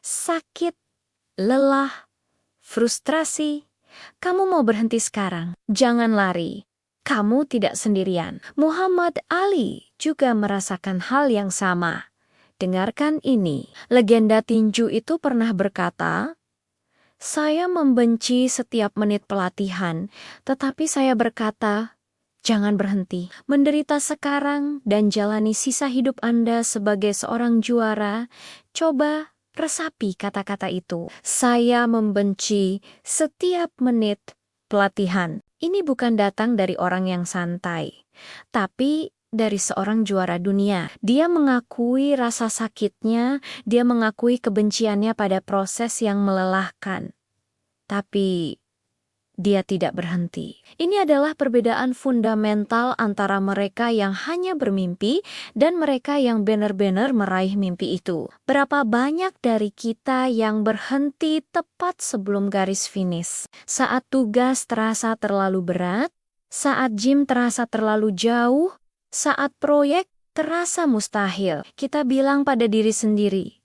sakit, lelah, frustrasi. Kamu mau berhenti sekarang? Jangan lari. Kamu tidak sendirian. Muhammad Ali juga merasakan hal yang sama. Dengarkan ini. Legenda tinju itu pernah berkata, "Saya membenci setiap menit pelatihan, tetapi saya berkata, jangan berhenti. Menderita sekarang dan jalani sisa hidup Anda sebagai seorang juara. Coba resapi kata-kata itu. Saya membenci setiap menit pelatihan." Ini bukan datang dari orang yang santai, tapi dari seorang juara dunia. Dia mengakui rasa sakitnya, dia mengakui kebenciannya pada proses yang melelahkan. Tapi dia tidak berhenti. Ini adalah perbedaan fundamental antara mereka yang hanya bermimpi dan mereka yang benar-benar meraih mimpi itu. Berapa banyak dari kita yang berhenti tepat sebelum garis finish? Saat tugas terasa terlalu berat, saat gym terasa terlalu jauh, saat proyek terasa mustahil. Kita bilang pada diri sendiri,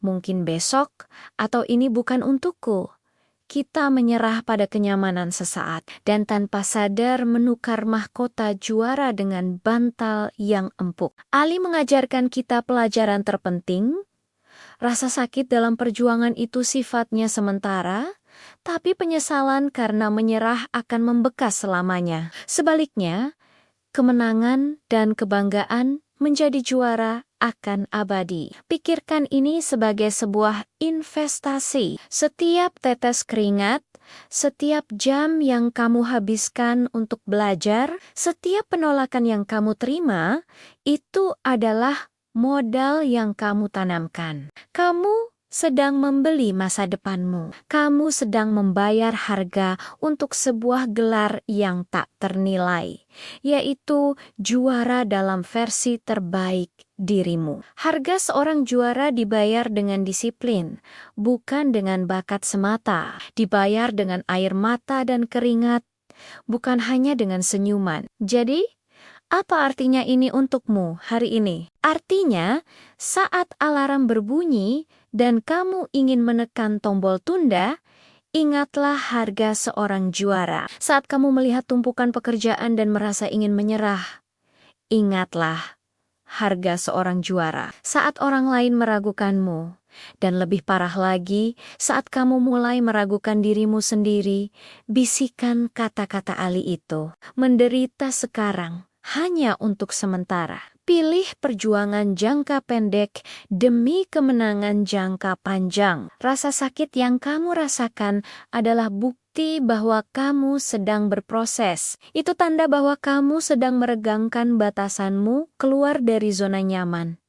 mungkin besok atau ini bukan untukku. Kita menyerah pada kenyamanan sesaat dan tanpa sadar menukar mahkota juara dengan bantal yang empuk. Ali mengajarkan kita pelajaran terpenting. Rasa sakit dalam perjuangan itu sifatnya sementara, tapi penyesalan karena menyerah akan membekas selamanya. Sebaliknya, kemenangan dan kebanggaan menjadi juara akan abadi. Pikirkan ini sebagai sebuah investasi. Setiap tetes keringat, setiap jam yang kamu habiskan untuk belajar, setiap penolakan yang kamu terima, itu adalah modal yang kamu tanamkan. Kamu sedang membeli masa depanmu. Kamu sedang membayar harga untuk sebuah gelar yang tak ternilai, yaitu juara dalam versi terbaik dirimu. Harga seorang juara dibayar dengan disiplin, bukan dengan bakat semata. Dibayar dengan air mata dan keringat, bukan hanya dengan senyuman. Jadi, apa artinya ini untukmu hari ini? Artinya, saat alarm berbunyi dan kamu ingin menekan tombol tunda, ingatlah harga seorang juara. Saat kamu melihat tumpukan pekerjaan dan merasa ingin menyerah, ingatlah harga seorang juara. Saat orang lain meragukanmu, dan lebih parah lagi, saat kamu mulai meragukan dirimu sendiri, bisikan kata-kata Ali itu. Menderita sekarang hanya untuk sementara. Pilih perjuangan jangka pendek demi kemenangan jangka panjang. Rasa sakit yang kamu rasakan adalah bukti bahwa kamu sedang berproses. Itu tanda bahwa kamu sedang meregangkan batasanmu keluar dari zona nyaman.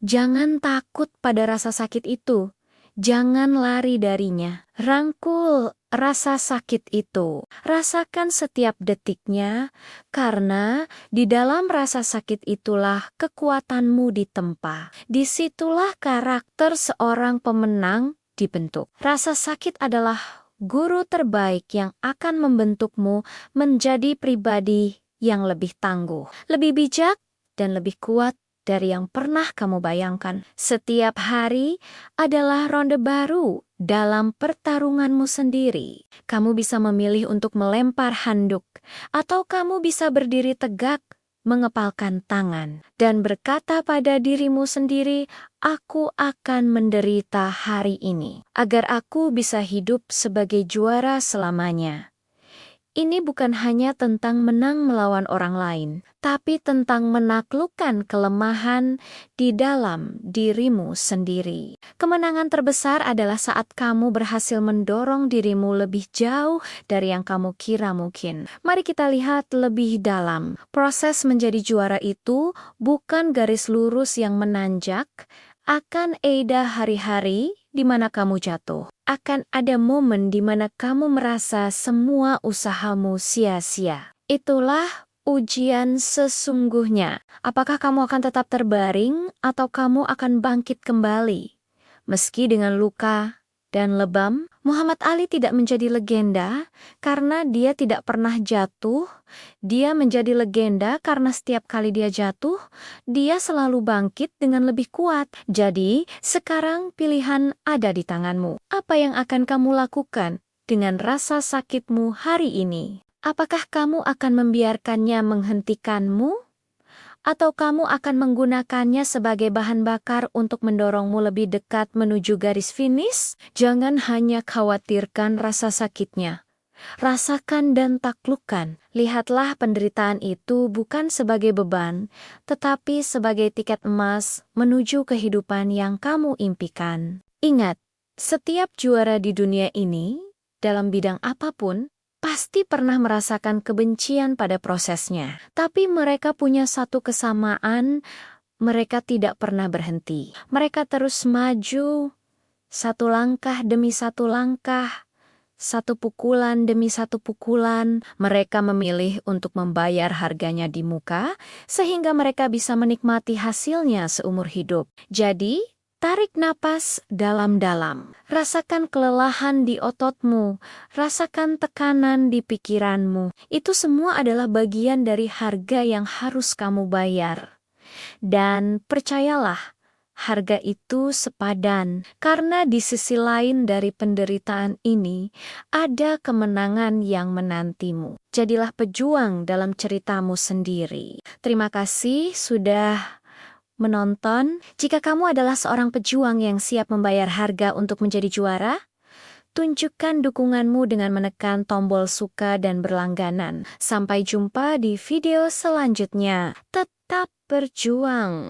Jangan takut pada rasa sakit itu. Jangan lari darinya. Rangkul rasa sakit itu. Rasakan setiap detiknya, karena di dalam rasa sakit itulah kekuatanmu ditempa. Disitulah karakter seorang pemenang dibentuk. Rasa sakit adalah guru terbaik yang akan membentukmu menjadi pribadi yang lebih tangguh, lebih bijak, dan lebih kuat dari yang pernah kamu bayangkan. Setiap hari adalah ronde baru dalam pertarunganmu sendiri. Kamu bisa memilih untuk melempar handuk, atau kamu bisa berdiri tegak, mengepalkan tangan, dan berkata pada dirimu sendiri, "Aku akan menderita hari ini, agar aku bisa hidup sebagai juara selamanya." Ini bukan hanya tentang menang melawan orang lain, tapi tentang menaklukkan kelemahan di dalam dirimu sendiri. Kemenangan terbesar adalah saat kamu berhasil mendorong dirimu lebih jauh dari yang kamu kira mungkin. Mari kita lihat lebih dalam. Proses menjadi juara itu bukan garis lurus yang menanjak. Akan ada hari-hari di mana kamu jatuh. Akan ada momen di mana kamu merasa semua usahamu sia-sia. Itulah ujian sesungguhnya. Apakah kamu akan tetap terbaring atau kamu akan bangkit kembali? Meski dengan luka, dan lebam. Muhammad Ali tidak menjadi legenda karena dia tidak pernah jatuh. Dia menjadi legenda karena setiap kali dia jatuh, dia selalu bangkit dengan lebih kuat. Jadi, sekarang pilihan ada di tanganmu. Apa yang akan kamu lakukan dengan rasa sakitmu hari ini? Apakah kamu akan membiarkannya menghentikanmu? Atau kamu akan menggunakannya sebagai bahan bakar untuk mendorongmu lebih dekat menuju garis finish? Jangan hanya khawatirkan rasa sakitnya. Rasakan dan taklukkan. Lihatlah penderitaan itu bukan sebagai beban, tetapi sebagai tiket emas menuju kehidupan yang kamu impikan. Ingat, setiap juara di dunia ini, dalam bidang apapun, pasti pernah merasakan kebencian pada prosesnya. Tapi mereka punya satu kesamaan, mereka tidak pernah berhenti. Mereka terus maju, satu langkah demi satu langkah, satu pukulan demi satu pukulan. Mereka memilih untuk membayar harganya di muka, sehingga mereka bisa menikmati hasilnya seumur hidup. Jadi, tarik napas dalam-dalam. Rasakan kelelahan di ototmu. Rasakan tekanan di pikiranmu. Itu semua adalah bagian dari harga yang harus kamu bayar. Dan percayalah, harga itu sepadan. Karena di sisi lain dari penderitaan ini, ada kemenangan yang menantimu. Jadilah pejuang dalam ceritamu sendiri. Terima kasih sudah menonton. Jika kamu adalah seorang pejuang yang siap membayar harga untuk menjadi juara, tunjukkan dukunganmu dengan menekan tombol suka dan berlangganan. Sampai jumpa di video selanjutnya. Tetap berjuang.